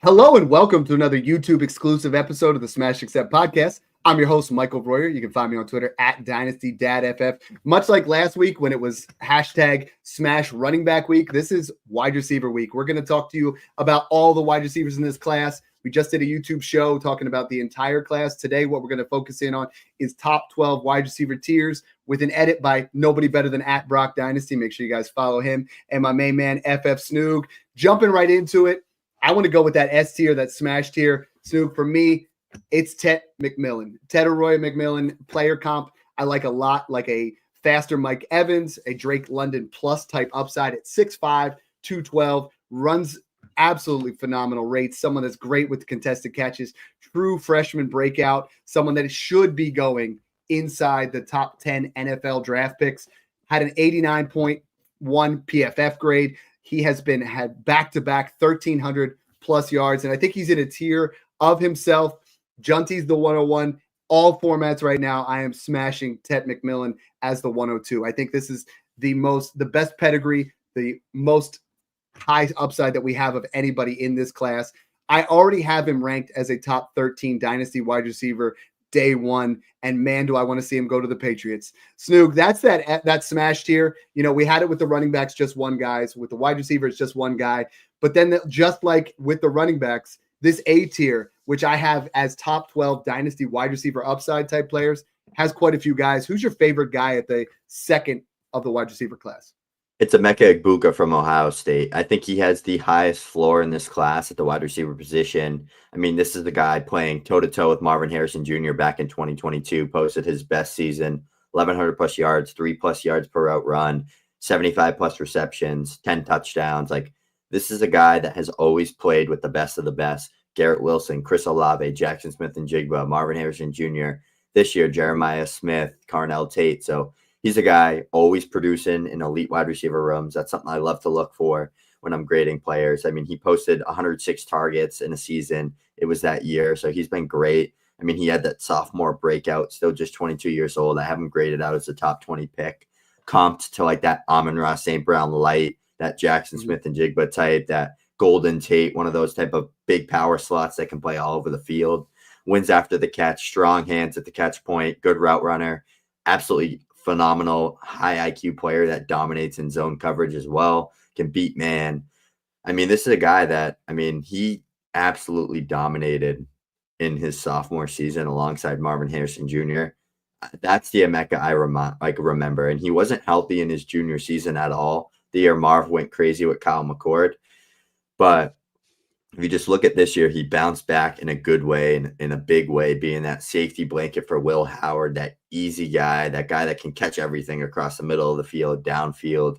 Hello and welcome to another YouTube exclusive episode of the Smash Accept podcast. I'm your host, Michael Breuer. You can find me on Twitter at DynastyDadFF. Much like last week when it was hashtag Smash Running Back Week, this is wide receiver week. We're going to talk to you about all the wide receivers in this class. We just did a YouTube show talking about the entire class. Today, what we're going to focus in on is top 12 wide receiver tiers with an edit by nobody better than at Brock Dynasty. Make sure you guys follow him and my main man, FF Snoog. Jumping right into it. I want to go with that S tier, that smash tier. So for me, it's Teodor McMillan, player comp. I like a lot, like a faster Mike Evans, a Drake London plus type upside at 6'5", 212, runs absolutely phenomenal rates. Someone that's great with contested catches, true freshman breakout, someone that should be going inside the top 10 NFL draft picks. Had an 89.1 PFF grade. He has had back-to-back 1,300 plus yards, and I think he's in a tier of himself. Junty's the 101. All formats right now, I am smashing Teodor McMillan as the 102. I think this is the best pedigree, the most high upside that we have of anybody in this class. I already have him ranked as a top 13 dynasty wide receiver day one, and man, do I want to see him go to the Patriots. Snoog, that's that smash tier. You know, we had it with the running backs, just one guys. With the wide receivers, just one guy. But then just like with the running backs, this A tier, which I have as top 12 dynasty wide receiver upside type players, has quite a few guys. Who's your favorite guy at the second of the wide receiver class? It's Emeka Egbuka from Ohio State. I think he has the highest floor in this class at the wide receiver position. I mean, this is the guy playing toe-to-toe with Marvin Harrison Jr. back in 2022, posted his best season, 1,100 plus yards, 3+ yards per route run, 75 plus receptions, 10 touchdowns. Like, this is a guy that has always played with the best of the best. Garrett Wilson, Chris Olave, Jackson Smith-Njigba, Marvin Harrison Jr. This year, Jeremiah Smith, Carnell Tate. So he's a guy always producing in elite wide receiver rooms. That's something I love to look for when I'm grading players. I mean, he posted 106 targets in a season. It was that year, so he's been great. I mean, he had that sophomore breakout, still just 22 years old. I have him graded out as a top 20 pick, comped to like that Amon-Ra St. Brown light, that Jackson Smith-Njigba type, that Golden Tate, one of those type of big power slots that can play all over the field. Wins after the catch, strong hands at the catch point, good route runner, absolutely phenomenal high IQ player that dominates in zone coverage as well, can beat man. I mean, this is a guy that, I mean, he absolutely dominated in his sophomore season alongside Marvin Harrison Jr. That's the Emeka I remember. And he wasn't healthy in his junior season at all. The year Marv went crazy with Kyle McCord. But if you just look at this year, he bounced back in a good way, in a big way, being that safety blanket for Will Howard, that easy guy, that guy that can catch everything across the middle of the field, downfield,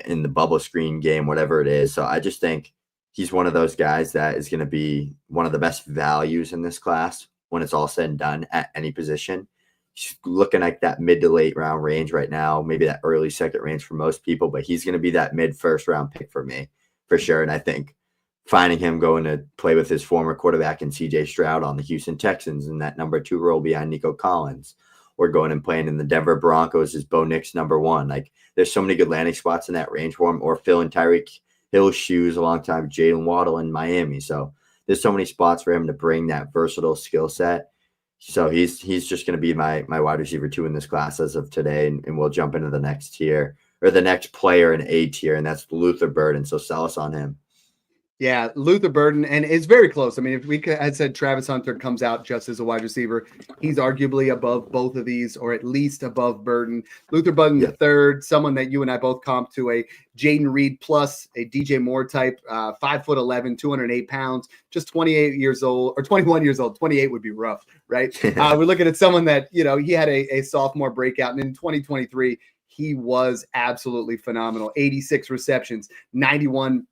in the bubble screen game, whatever it is. So I just think he's one of those guys that is going to be one of the best values in this class when it's all said and done at any position. He's looking like that mid to late round range right now, maybe that early second range for most people, but he's going to be that mid first round pick for me for sure. And I think finding him going to play with his former quarterback and CJ Stroud on the Houston Texans in that number 2 role behind Nico Collins, or going and playing in the Denver Broncos as Bo Nix number 1. Like, there's so many good landing spots in that range for him, or Phil and Tyreek Hill's shoes alongside Jalen Waddle in Miami. So there's so many spots for him to bring that versatile skill set. So he's just going to be my wide receiver 2 in this class as of today. And we'll jump into the next tier, or the next player in A tier, and that's Luther Burden. So sell us on him. Yeah, Luther Burden, and it's very close. I mean, if we had said Travis Hunter comes out just as a wide receiver, he's arguably above both of these, or at least above Burden. Luther Burden, the third, someone that you and I both comp to a Jaden Reed plus, a DJ Moore type, 5'11", 208 pounds, just 28 years old, or 21 years old. 28 would be rough, right? We're looking at someone that, you know, he had a sophomore breakout, and in 2023, he was absolutely phenomenal. 86 receptions, 91.0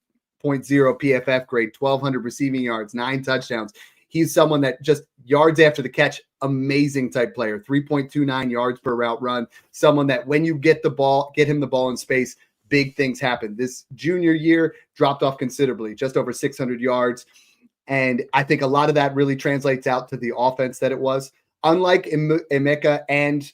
PFF grade, 1,200 receiving yards, 9 touchdowns. He's someone that just yards after the catch, amazing type player, 3.29 yards per route run. Someone that when you get him the ball in space, big things happen. This junior year dropped off considerably, just over 600 yards. And I think a lot of that really translates out to the offense that it was. Unlike Emeka and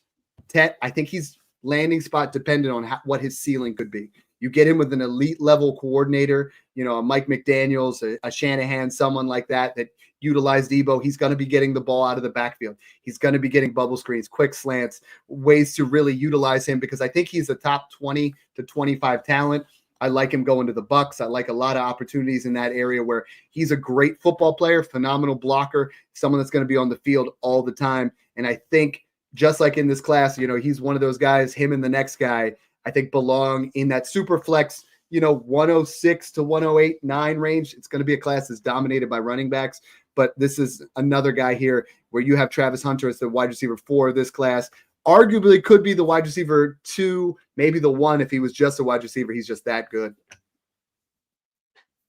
Tet, I think he's landing spot dependent on what his ceiling could be. You get in with an elite level coordinator, a Mike McDaniels, a Shanahan, someone like that utilized Debo. He's going to be getting the ball out of the backfield. He's going to be getting bubble screens, quick slants, ways to really utilize him, because I think he's a top 20 to 25 talent. I like him going to the Bucs. I like a lot of opportunities in that area where he's a great football player, phenomenal blocker, someone that's going to be on the field all the time. And I think just like in this class, he's one of those guys, him and the next guy, I think belong in that super flex, 106 to 108-9 range. It's going to be a class that's dominated by running backs. But this is another guy here where you have Travis Hunter as the wide receiver 4 of this class. Arguably could be the wide receiver 2, maybe the 1 if he was just a wide receiver. He's just that good.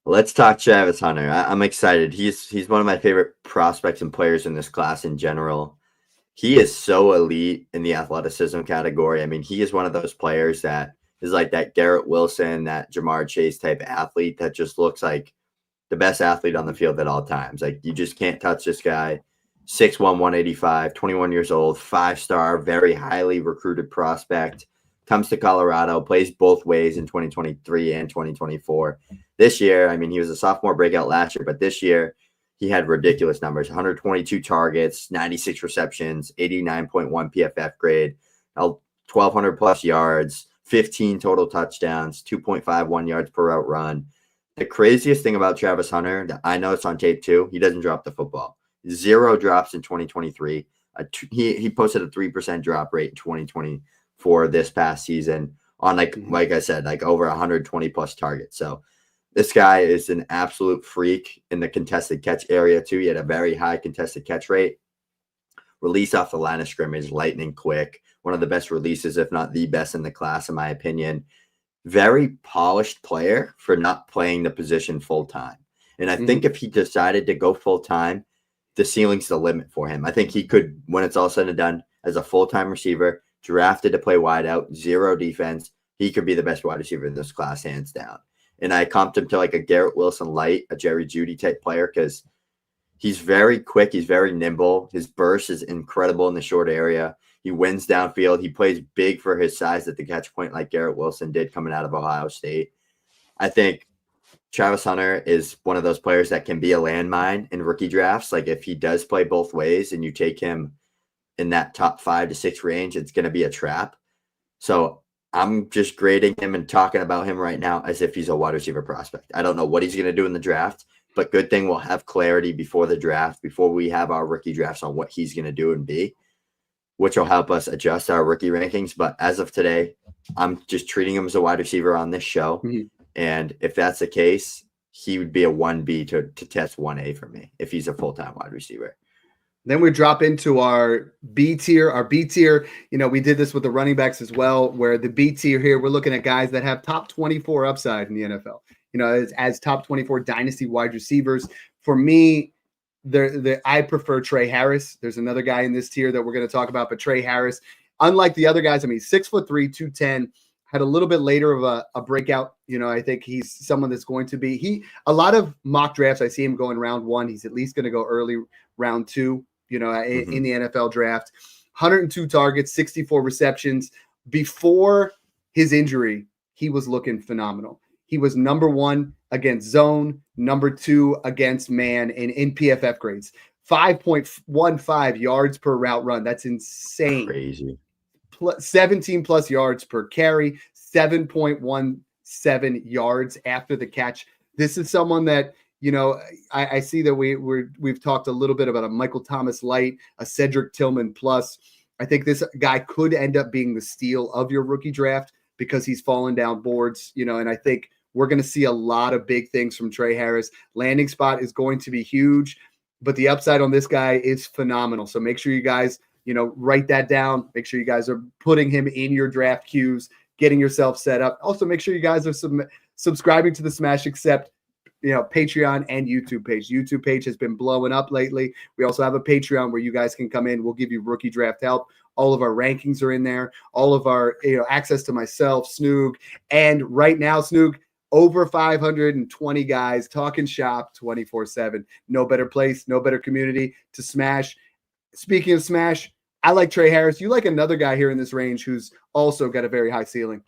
Let's talk Travis Hunter. I'm excited. He's one of my favorite prospects and players in this class in general. He is so elite in the athleticism category. I mean, he is one of those players that is like that Garrett Wilson, that Jamar Chase type athlete that just looks like the best athlete on the field at all times. Like, you just can't touch this guy. 6'1", 185, 21 years old, 5-star, very highly recruited prospect. Comes to Colorado, plays both ways in 2023 and 2024. This year, I mean, he was a sophomore breakout last year, but this year he had ridiculous numbers: 122 targets, 96 receptions, 89.1 PFF grade, 1,200 plus yards, 15 total touchdowns, 2.51 yards per route run. The craziest thing about Travis Hunter that I noticed on tape too, he doesn't drop the football. 0 drops in 2023. He posted a 3% drop rate in 2024 this past season on like I said, like over 120 plus targets. So this guy is an absolute freak in the contested catch area too. He had a very high contested catch rate. Release off the line of scrimmage, lightning quick. One of the best releases, if not the best in the class, in my opinion. Very polished player for not playing the position full time. And I think if he decided to go full time, the ceiling's the limit for him. I think he could, when it's all said and done, as a full-time receiver, drafted to play wide out, 0 defense, he could be the best wide receiver in this class, hands down. And I comped him to like a Garrett Wilson light, a Jerry Jeudy type player, because he's very quick. He's very nimble. His burst is incredible in the short area. He wins downfield. He plays big for his size at the catch point like Garrett Wilson did coming out of Ohio State. I think Travis Hunter is one of those players that can be a landmine in rookie drafts. Like, if he does play both ways and you take him in that top 5 to 6 range, it's going to be a trap. So I'm just grading him and talking about him right now as if he's a wide receiver prospect. I don't know what he's going to do in the draft, but good thing we'll have clarity before the draft, before we have our rookie drafts, on what he's going to do and be, which will help us adjust our rookie rankings. But as of today, I'm just treating him as a wide receiver on this show. And if that's the case, he would be a 1B to test 1A for me if he's a full-time wide receiver. Then we drop into our B tier. Our B tier, we did this with the running backs as well, where the B tier here, we're looking at guys that have top 24 upside in the NFL, as top 24 dynasty wide receivers. For me, I prefer Trey Harris. There's another guy in this tier that we're going to talk about, but Trey Harris, unlike the other guys, 6'3", 210, had a little bit later of a breakout. I think he's someone that's going to be a lot of mock drafts. I see him going round 1. He's at least going to go early round 2, in the NFL draft. 102 targets, 64 receptions. Before his injury, he was looking phenomenal. He was number 1 against zone, number 2 against man in PFF grades. 5.15 yards per route run. That's insane. Crazy. 17 plus yards per carry, 7.17 yards after the catch. This is someone that, I see that we've talked a little bit about a Michael Thomas light, a Cedric Tillman plus. I think this guy could end up being the steal of your rookie draft because he's fallen down boards, and I think we're going to see a lot of big things from Trey Harris. Landing spot is going to be huge, but the upside on this guy is phenomenal. So make sure you guys, write that down. Make sure you guys are putting him in your draft queues, getting yourself set up. Also, make sure you guys are subscribing to the Smash Accept, Patreon and YouTube page. YouTube page has been blowing up lately. We also have a Patreon where you guys can come in. We'll give you rookie draft help. All of our rankings are in there. All of our, access to myself, Snoog, and right now, Snoog, over 520 guys talking shop 24/7. No better place, no better community to Smash. Speaking of Smash, I like Trey Harris. You like another guy here in this range who's also got a very high ceiling.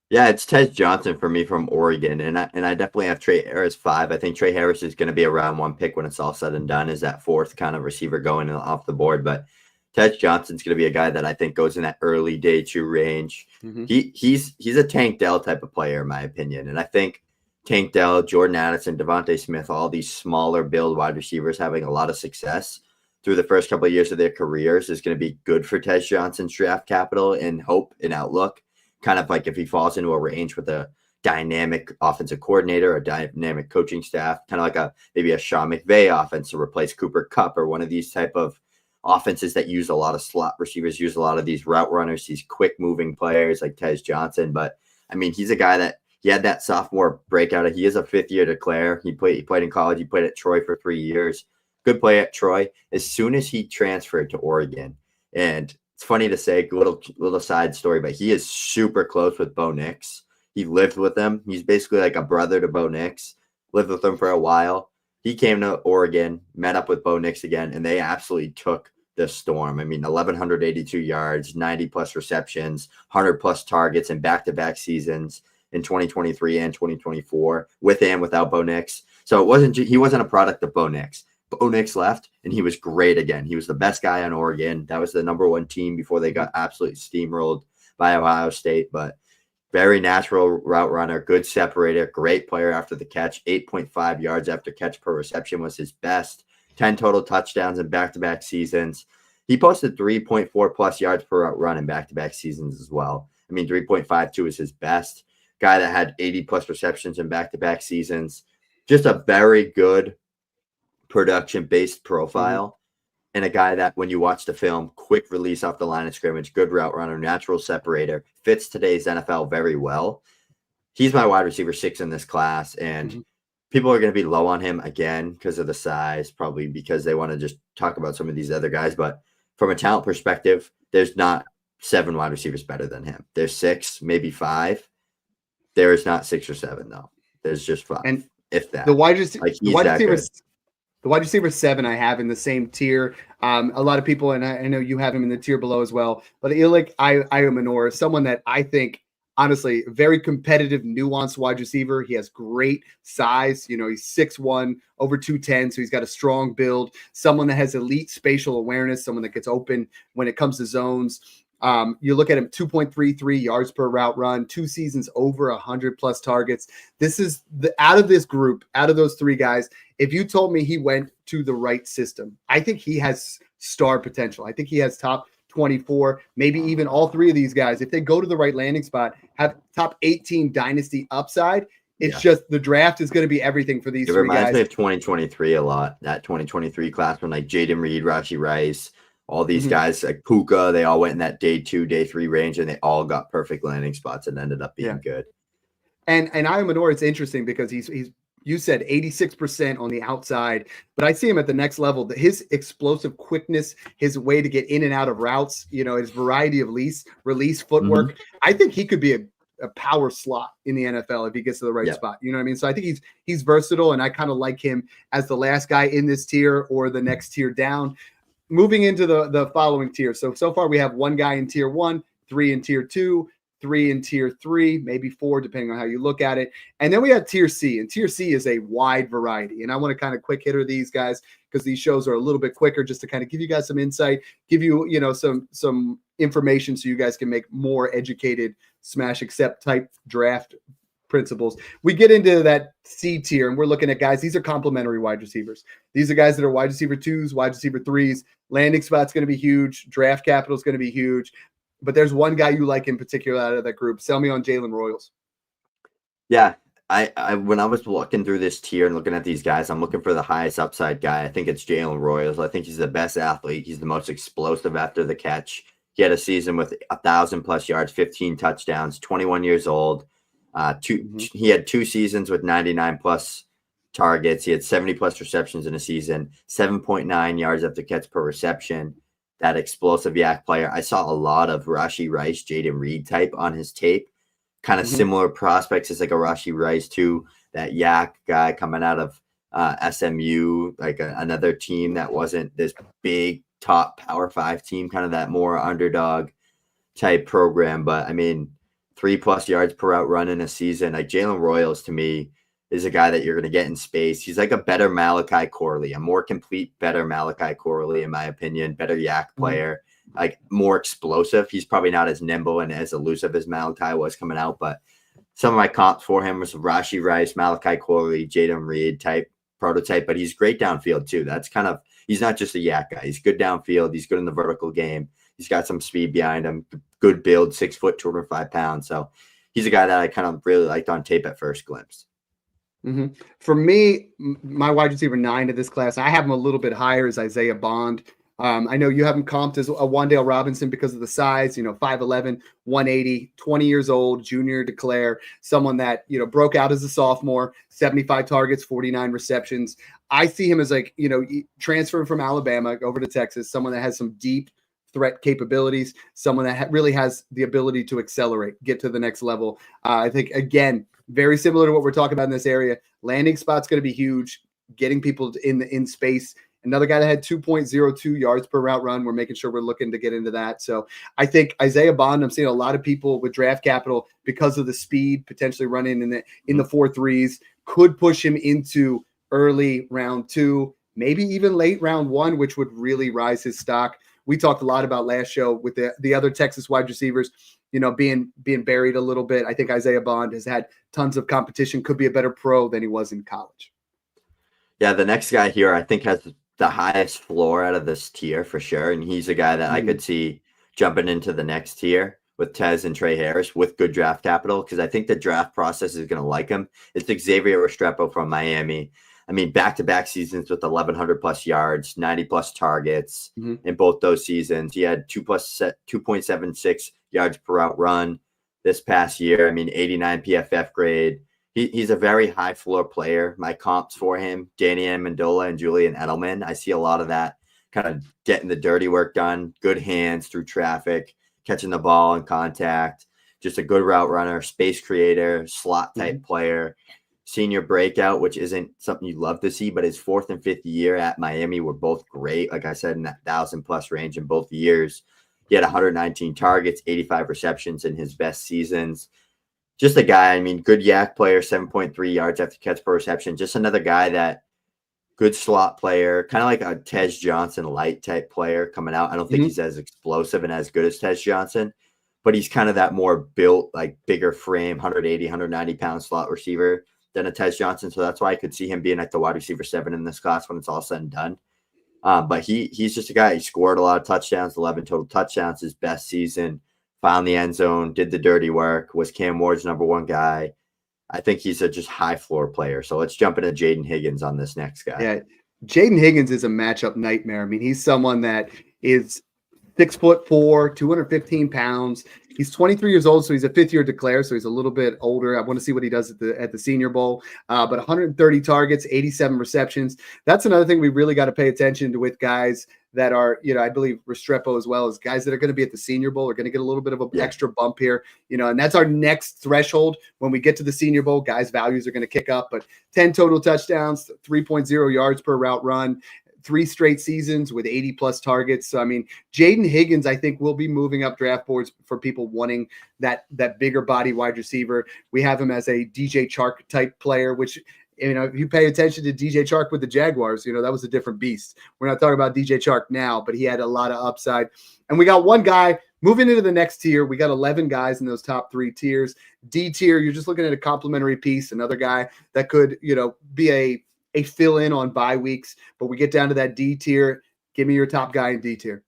Yeah, it's Tej Johnson for me from Oregon, and I definitely have Trey Harris 5. I think Trey Harris is going to be a round 1 pick when it's all said and done, is that fourth kind of receiver going off the board. But Tej Johnson's going to be a guy that I think goes in that early day 2 range. Mm-hmm. He's a Tank Dell type of player, in my opinion, and I think Tank Dell, Jordan Addison, Devontae Smith, all these smaller build wide receivers having a lot of success through the first couple of years of their careers is going to be good for Tej Johnson's draft capital and hope and outlook. Kind of like if he falls into a range with a dynamic offensive coordinator, a dynamic coaching staff, kind of like maybe a Sean McVay offense to replace Cooper Kupp, or one of these type of offenses that use a lot of slot receivers, use a lot of these route runners, these quick moving players like Tej Johnson. But I mean, he's a guy that he had that sophomore breakout. He is a 5th-year declare. He played in college. He played at Troy for 3 years. Good play at Troy. As soon as he transferred to Oregon, and it's funny to say, little side story, but he is super close with Bo Nix. He lived with him. He's basically like a brother to Bo Nix. Lived with him for a while. He came to Oregon, met up with Bo Nix again, and they absolutely took the storm. I mean, 1,182 yards, 90-plus receptions, 100-plus targets in back-to-back seasons in 2023 and 2024 with and without Bo Nix. So he wasn't a product of Bo Nix. Bo Nix left, and he was great again. He was the best guy on Oregon. That was the number 1 team before they got absolutely steamrolled by Ohio State. But very natural route runner, good separator, great player after the catch. 8.5 yards after catch per reception was his best. 10 total touchdowns in back-to-back seasons. He posted 3.4 plus yards per route run in back-to-back seasons as well. I mean, 3.52 is his best. Guy that had 80 plus receptions in back-to-back seasons. Just a very good production-based profile, and a guy that when you watch the film, quick release off the line of scrimmage, good route runner, natural separator, fits today's NFL very well. He's my wide receiver 6 in this class, and people are going to be low on him again because of the size, probably because they want to just talk about some of these other guys. But from a talent perspective, there's not 7 wide receivers better than him. There's 6, maybe 5. There is not 6 or 7 though. There's just 5, and if that. The wide receiver 7 I have in the same tier. A lot of people, and I know you have him in the tier below as well, but Ilik Iumanor is someone that I think, honestly, very competitive, nuanced wide receiver. He has great size. He's 6'1", over 210, so he's got a strong build. Someone that has elite spatial awareness, someone that gets open when it comes to zones. You look at him, 2.33 yards per route run, 2 seasons over 100-plus targets. This is out of this group, out of those 3 guys, if you told me he went to the right system, I think he has star potential. I think he has top 24, maybe even all 3 of these guys, if they go to the right landing spot, have top 18 dynasty upside. It's just the draft is going to be everything for these 3 guys. It reminds me of 2023 a lot, that 2023 class when like Jaden Reed, Rashee Rice, all these guys like Puka, they all went in that day 2, day 3 range, and they all got perfect landing spots and ended up being good. And Iumanor, it's interesting because he's you said 86% on the outside, but I see him at the next level. His explosive quickness, his way to get in and out of routes, his variety of release footwork. I think he could be a power slot in the NFL if he gets to the right spot. You know what I mean? So I think he's versatile, and I kind of like him as the last guy in this tier or the next tier down. Moving into the following tier. So far we have 1 guy in tier 1, 3 in tier 2, 3 in tier 3, maybe 4, depending on how you look at it. And then we have tier C, and tier C is a wide variety. And I want to kind of quick hitter these guys because these shows are a little bit quicker, just to kind of give you guys some insight, give you, some information so you guys can make more educated smash accept type draft principles. We get into that C tier, and we're looking at guys. These are complementary wide receivers. These are guys that are wide receiver 2s, wide receiver 3s. Landing spot's going to be huge. Draft capital is going to be huge. But there's one guy you like in particular out of that group. Sell me on Jalen Royals. Yeah, I when I was looking through this tier and looking at these guys, I'm looking for the highest upside guy. I think it's Jalen Royals. I think he's the best athlete. He's the most explosive after the catch. He had a season with 1,000-plus yards, 15 touchdowns, 21 years old. He had 2 seasons with 99-plus targets. He had 70-plus receptions in a season, 7.9 yards after catch per reception. That explosive yak player. I saw a lot of Rashee Rice, Jaden Reed type on his tape. Kind of similar prospects as like a Rashee Rice to that yak guy coming out of SMU, like another team that wasn't this big top Power 5 team, kind of that more underdog type program. But I mean, 3+ yards per route run in a season. Like Jalen Royals to me is a guy that you're going to get in space. He's like a better Malachi Corley, a more complete, better Malachi Corley, in my opinion, better yak player, like more explosive. He's probably not as nimble and as elusive as Malachi was coming out, but some of my comps for him was Rashi Rice, Malachi Corley, Jaden Reed type prototype, but he's great downfield too. That's kind of, he's not just a yak guy. He's good downfield. He's good in the vertical game. He's got some speed behind him, good build, 6 foot, 205 pounds. So he's a guy that I kind of really liked on tape at first glimpse. For me, my wide receiver 9 of this class, I have him a little bit higher as Isaiah Bond. I know you have him comped as a Wan'Dale Robinson because of the size, 5'11", 180, 20 years old, junior declare, someone that, broke out as a sophomore, 75 targets, 49 receptions. I see him as like, transferring from Alabama over to Texas, someone that has some deep threat capabilities, someone that really has the ability to accelerate, get to the next level. I think, again, very similar to what we're talking about in this area. Landing spot's going to be huge, getting people in space. Another guy that had 2.02 yards per route run. We're making sure we're looking to get into that. So I think Isaiah Bond, I'm seeing a lot of people with draft capital because of the speed, potentially running in the 4.3s, could push him into early round 2, maybe even late round 1, which would really rise his stock. We talked a lot about last show with the other Texas wide receivers, being buried a little bit. I think Isaiah Bond has had tons of competition, could be a better pro than he was in college. Yeah, the next guy here I think has the highest floor out of this tier for sure, and he's a guy that I could see jumping into the next tier with Tez and Trey Harris with good draft capital, because I think the draft process is going to like him. It's Xavier Restrepo from Miami. I mean, back-to-back seasons with 1,100+ yards, 90+ targets in both those seasons. He had 2.76 yards per route run this past year. I mean, 89 PFF grade. He's a very high floor player. My comps for him, Danny Amendola and Julian Edelman. I see a lot of that kind of getting the dirty work done, good hands through traffic, catching the ball in contact, just a good route runner, space creator, slot type player. Senior breakout, which isn't something you love to see, but his 4th and 5th year at Miami were both great. Like I said, in that 1,000+ range in both years. He had 119 targets, 85 receptions in his best seasons. Just a guy, I mean, good yak player, 7.3 yards after catch per reception. Just another guy that good slot player, kind of like a Tez Johnson light type player coming out. I don't think he's as explosive and as good as Tez Johnson, but he's kind of that more built, like bigger frame, 180, 190 pound slot receiver than a Tez Johnson. So that's why I could see him being like the wide receiver 7 in this class when it's all said and done. But he's just a guy. He scored a lot of touchdowns, 11 total touchdowns his best season. Found the end zone, did the dirty work, was Cam Ward's number 1 guy. I think he's a just high floor player. So let's jump into Jaden Higgins on this next guy. Yeah, Jaden Higgins is a matchup nightmare. I mean, he's someone that is 6'4", 215 pounds. He's 23 years old, so he's a 5th-year declare, so he's a little bit older. I want to see what he does at the Senior Bowl. But 130 targets, 87 receptions. That's another thing we really got to pay attention to with guys that are, I believe Restrepo as well, as guys that are going to be at the Senior Bowl are going to get a little bit of an extra bump here, and that's our next threshold. When we get to the Senior Bowl, guys' values are going to kick up. But 10 total touchdowns, 3.0 yards per route run, 3 straight seasons with 80+ targets. So, I mean, Jaden Higgins, I think, will be moving up draft boards for people wanting that bigger body wide receiver. We have him as a DJ Chark type player, which, if you pay attention to DJ Chark with the Jaguars, that was a different beast. We're not talking about DJ Chark now, but he had a lot of upside. And we got one guy moving into the next tier. We got 11 guys in those top 3 tiers. D tier, you're just looking at a complimentary piece, another guy that could, be a fill-in on bye weeks. But we get down to that D tier. Give me your top guy in D tier.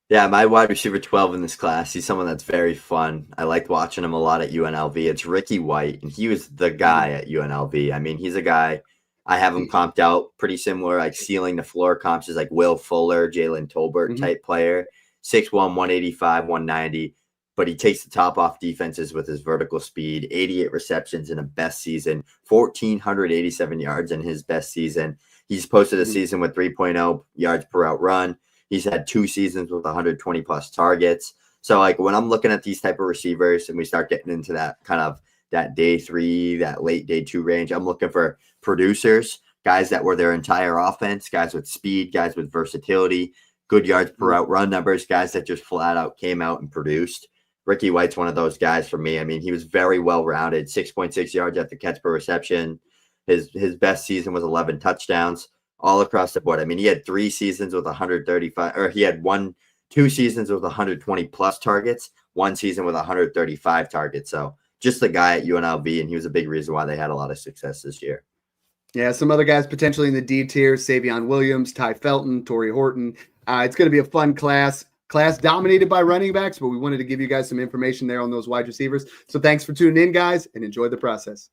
Yeah, my wide receiver 12 in this class, he's someone that's very fun. I liked watching him a lot at UNLV. It's Ricky White, and he was the guy at UNLV. I mean, he's a guy, I have him comped out pretty similar, like ceiling to floor comps is like Will Fuller, Jalen Tolbert type player, 6'1", 185, 190. But he takes the top off defenses with his vertical speed, 88 receptions in a best season, 1,487 yards in his best season. He's posted a season with 3.0 yards per route run. He's had 2 seasons with 120+ targets. So, like, when I'm looking at these type of receivers and we start getting into that kind of that day 3, that late day 2 range, I'm looking for producers, guys that were their entire offense, guys with speed, guys with versatility, good yards per route run numbers, guys that just flat out came out and produced. Ricky White's one of those guys for me. I mean, he was very well rounded, 6.6 yards after catch per reception. His best season was 11 touchdowns all across the board. I mean, he had 3 seasons with 135, or he had 2 seasons with 120 plus targets, 1 season with 135 targets. So just the guy at UNLV, and he was a big reason why they had a lot of success this year. Yeah, some other guys potentially in the D tier: Savion Williams, Ty Felton, Torrey Horton. It's going to be a fun class dominated by running backs, but we wanted to give you guys some information there on those wide receivers. So thanks for tuning in, guys, and enjoy the process.